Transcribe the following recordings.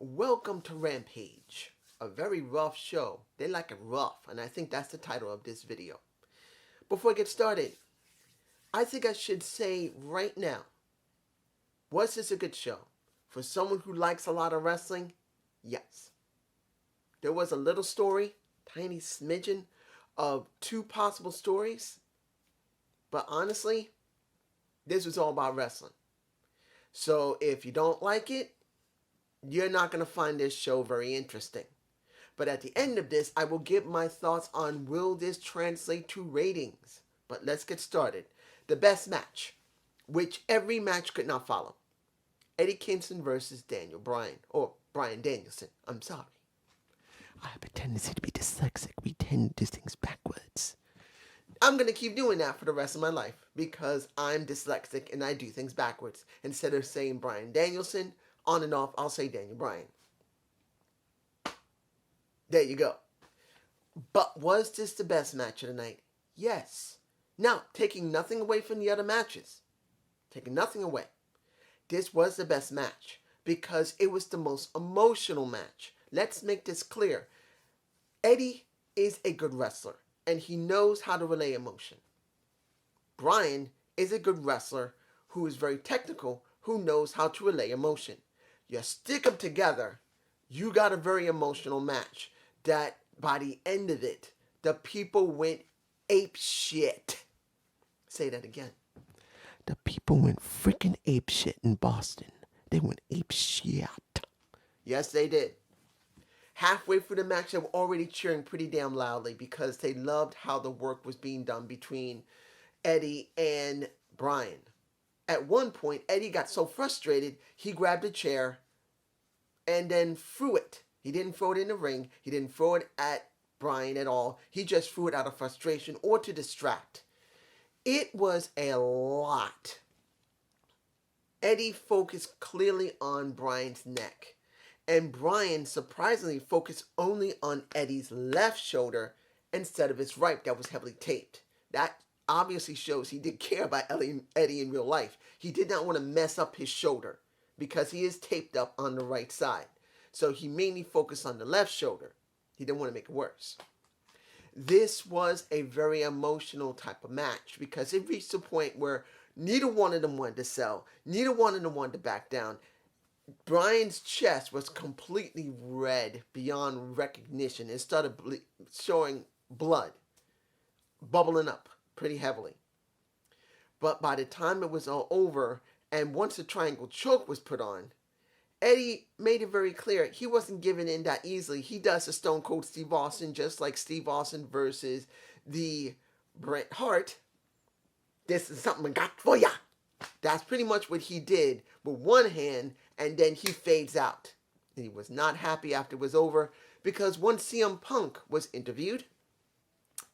Welcome to Rampage, a very rough show. They like it rough, and I think that's the title of this video. Before I get started, I think I should say right now, was this a good show? For someone who likes a lot of wrestling, yes. There was a little story, tiny smidgen of two possible stories, but honestly, this was all about wrestling. So if you don't like it, you're not going to find this show very interesting. But at the end of this, I will give my thoughts on will this translate to ratings. But let's get started. The best match, which every match could not follow. Eddie Kinsen versus Bryan, or Bryan Danielson. I'm sorry. I have a tendency to be dyslexic. We tend to do things backwards. I'm going to keep doing that for the rest of my life because I'm dyslexic and I do things backwards. Instead of saying Bryan Danielson, on and off, I'll say Daniel Bryan. There you go. But was this the best match of the night? Yes. Now, taking nothing away from the other matches. Taking nothing away. This was the best match because it was the most emotional match. Let's make this clear. Eddie is a good wrestler and he knows how to relay emotion. Bryan is a good wrestler who is very technical, who knows how to relay emotion. You stick them together, you got a very emotional match that by the end of it, the people went ape shit. Say that again. The people went freaking ape shit in Boston. They went ape shit. Yes, they did. Halfway through the match, they were already cheering pretty damn loudly because they loved how the work was being done between Eddie and Bryan. At one point, Eddie got so frustrated, he grabbed a chair and then threw it. He didn't throw it in the ring. He didn't throw it at Bryan at all. He just threw it out of frustration or to distract. It was a lot. Eddie focused clearly on Bryan's neck. And Bryan surprisingly focused only on Eddie's left shoulder instead of his right that was heavily taped. That obviously shows he did care about Eddie in real life. He did not want to mess up his shoulder because he is taped up on the right side. So he mainly focused on the left shoulder. He didn't want to make it worse. This was a very emotional type of match because it reached a point where neither one of them wanted to sell. Neither one of them wanted to back down. Bryan's chest was completely red beyond recognition. It started showing blood, bubbling up pretty heavily. But by the time it was all over, and once the triangle choke was put on, Eddie made it very clear he wasn't giving in that easily. He does a Stone Cold Steve Austin, just like Steve Austin versus the Bret Hart. This is something I got for ya. That's pretty much what he did with one hand, and then he fades out. And he was not happy after it was over because once CM Punk was interviewed,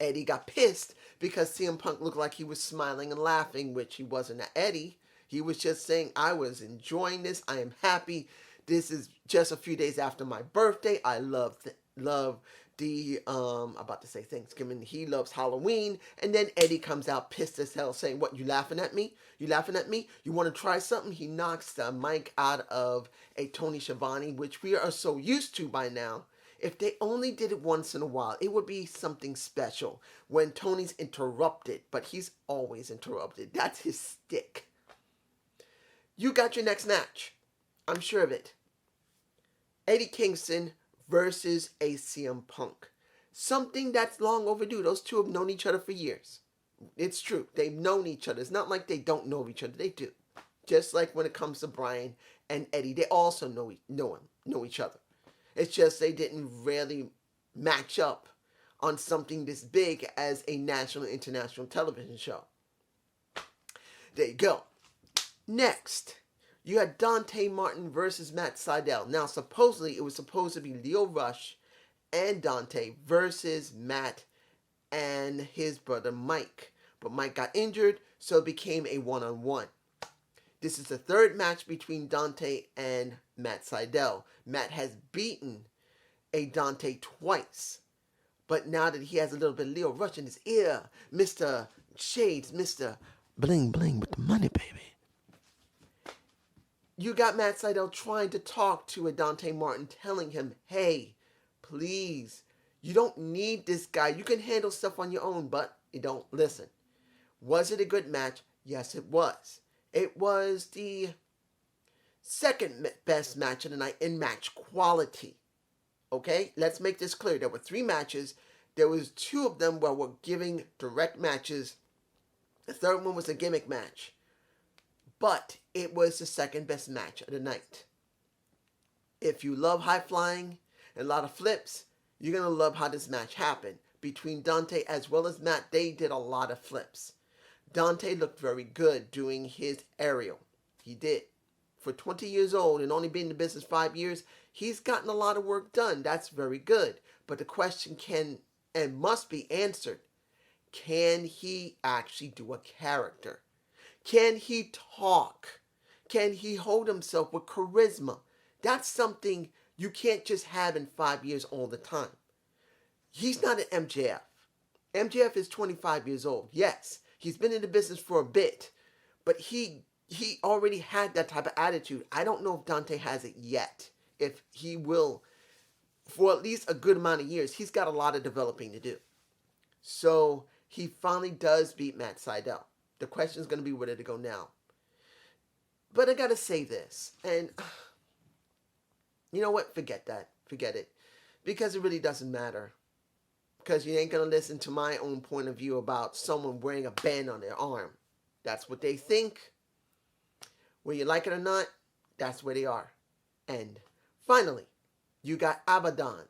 Eddie got pissed because CM Punk looked like he was smiling and laughing, which he wasn't at Eddie. He was just saying, I was enjoying this. I am happy. This is just a few days after my birthday. I love the about to say Thanksgiving. He loves Halloween. And then Eddie comes out pissed as hell saying, what, you laughing at me? You laughing at me? You want to try something? He knocks the mic out of a Tony Schiavone, which we are so used to by now. If they only did it once in a while, it would be something special when Tony's interrupted, but he's always interrupted. That's his stick. You got your next match. I'm sure of it. Eddie Kingston versus a CM Punk. Something that's long overdue. Those two have known each other for years. It's true. They've known each other. It's not like they don't know each other. They do. Just like when it comes to Bryan and Eddie, they also know each other. It's just they didn't really match up on something this big as a national and international television show. There you go. Next, you had Dante Martin versus Matt Seidel. Now, supposedly, it was supposed to be Leo Rush and Dante versus Matt and his brother Mike. But Mike got injured, so it became a one-on-one. This is the third match between Dante and Matt Seidel. Matt has beaten a Dante twice. But now that he has a little bit of Leo Rush in his ear, Mr. Shades, Mr. Bling Bling with the money, baby. You got Matt Seidel trying to talk to a Dante Martin, telling him, hey, please, you don't need this guy. You can handle stuff on your own, but you don't listen. Was it a good match? Yes, it was. It was the second best match of the night in match quality. Okay, let's make this clear. There were 3 matches. There was 2 of them where we're giving direct matches. The third one was a gimmick match. But it was the second best match of the night. If you love high flying and a lot of flips, you're going to love how this match happened. Between Dante as well as Matt, they did a lot of flips. Dante looked very good doing his aerial. He did. For 20 years old and only been in the business 5 years, he's gotten a lot of work done. That's very good. But the question can and must be answered. Can he actually do a character? Can he talk? Can he hold himself with charisma? That's something you can't just have in 5 years all the time. He's not an MJF. MJF is 25 years old. Yes, he's been in the business for a bit, but he already had that type of attitude. I don't know if Dante has it yet. If he will, for at least a good amount of years, he's got a lot of developing to do. So he finally does beat Matt Seidel. The question is going to be where to go now. But I got to say this, and you know what? Forget that. Forget it. Because it really doesn't matter. Because you ain't going to listen to my own point of view about someone wearing a band on their arm. That's what they think. Whether you like it or not, that's where they are. And finally, you got Abaddon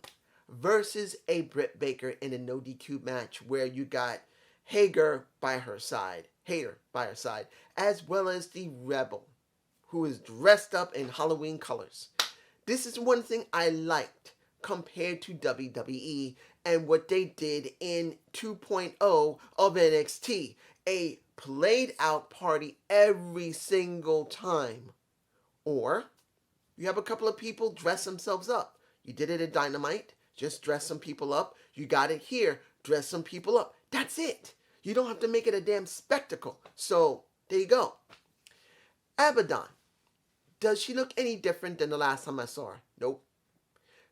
versus a Brit Baker in a no DQ match where you got Hater by her side, as well as the Rebel, who is dressed up in Halloween colors. This is one thing I liked compared to WWE and what they did in 2.0 of NXT. A played out party every single time. Or you have a couple of people dress themselves up. You did it at Dynamite, just dress some people up. You got it here, dress some people up. That's it. You don't have to make it a damn spectacle. So there you go. Abaddon. Does she look any different than the last time I saw her? Nope.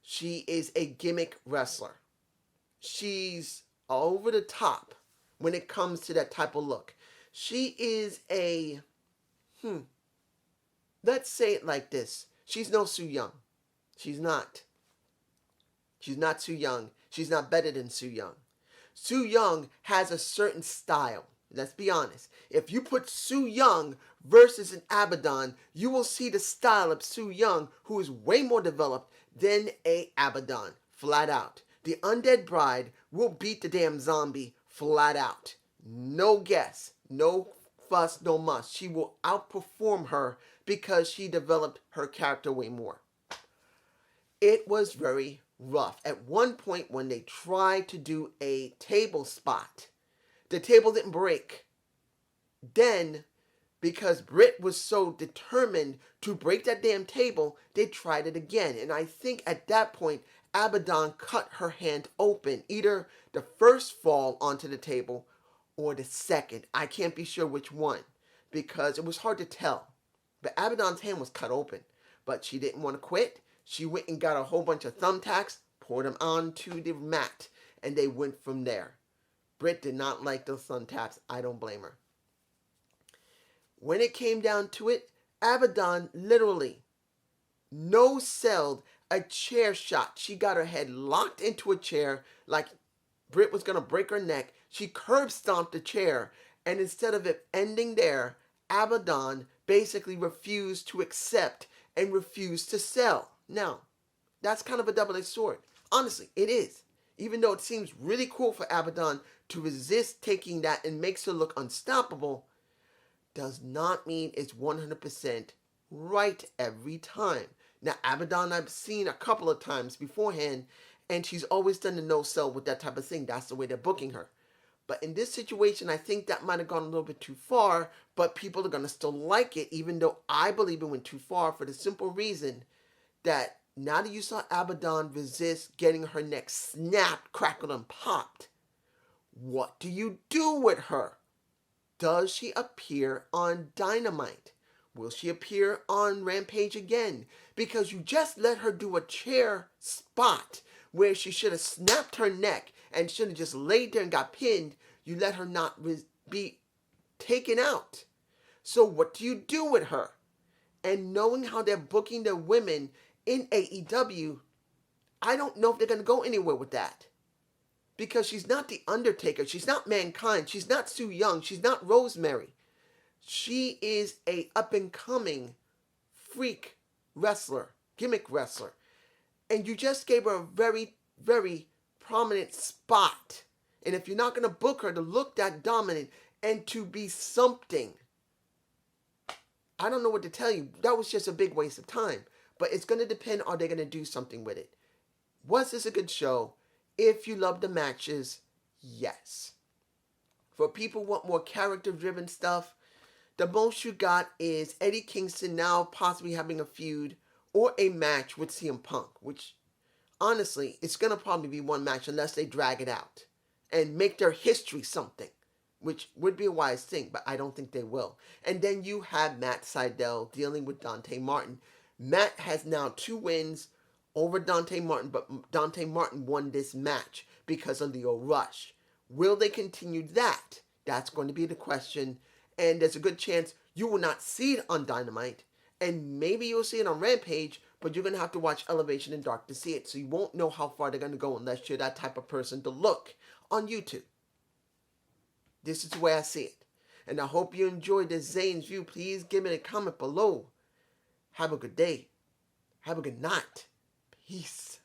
She is a gimmick wrestler. She's over the top when it comes to that type of look. She is a, let's say it like this. She's no Su Yung. She's not. She's not Su Yung. She's not better than Su Yung. Su Yung has a certain style. Let's be honest. If you put Su Yung versus an Abaddon, you will see the style of Su Yung, who is way more developed than a Abaddon. Flat out. The Undead Bride will beat the damn zombie flat out. No guess. No fuss, no muss. She will outperform her because she developed her character way more. It was very rough. At one point when they tried to do a table spot, the table didn't break. Then, because Brit was so determined to break that damn table, they tried it again. And I think at that point, Abaddon cut her hand open. Either the first fall onto the table or the second. I can't be sure which one because it was hard to tell. But Abaddon's hand was cut open. But she didn't want to quit. She went and got a whole bunch of thumbtacks, poured them onto the mat, and they went from there. Brit did not like those thumbtacks. I don't blame her. When it came down to it, Abaddon literally no-selled a chair shot. She got her head locked into a chair like Brit was going to break her neck. She curb stomped the chair, and instead of it ending there, Abaddon basically refused to accept and refused to sell. Now, that's kind of a double-edged sword. Honestly, it is. Even though it seems really cool for Abaddon to resist taking that and makes her look unstoppable, does not mean it's 100% right every time. Now, Abaddon I've seen a couple of times beforehand, and she's always done the no-sell with that type of thing. That's the way they're booking her. But in this situation, I think that might have gone a little bit too far, but people are going to still like it, even though I believe it went too far for the simple reason that now that you saw Abaddon resist getting her neck snapped, crackled, and popped, what do you do with her? Does she appear on Dynamite? Will she appear on Rampage again? Because you just let her do a chair spot where she should have snapped her neck and should have just laid there and got pinned. You let her not be taken out. So what do you do with her? And knowing how they're booking the women in AEW, I don't know if they're going to go anywhere with that. Because she's not the Undertaker. She's not Mankind. She's not Sue Young. She's not Rosemary. She is a up-and-coming freak wrestler, gimmick wrestler. And you just gave her a very, very prominent spot. And if you're not going to book her to look that dominant and to be something, I don't know what to tell you. That was just a big waste of time. But it's going to depend, are they going to do something with it? Was this a good show? If you love the matches, yes. For people who want more character-driven stuff, the most you got is Eddie Kingston now possibly having a feud or a match with CM Punk, which, honestly, it's going to probably be one match unless they drag it out and make their history something, which would be a wise thing, but I don't think they will. And then you have Matt Seidel dealing with Dante Martin. Matt has now 2 wins over Dante Martin, but Dante Martin won this match because of Leo Rush. Will they continue that? That's going to be the question. And there's a good chance you will not see it on Dynamite. And maybe you'll see it on Rampage, but you're going to have to watch Elevation and Dark to see it. So you won't know how far they're going to go unless you're that type of person to look on YouTube. This is the way I see it. And I hope you enjoyed this Zane's View. Please give me a comment below. Have a good day. Have a good night. Peace.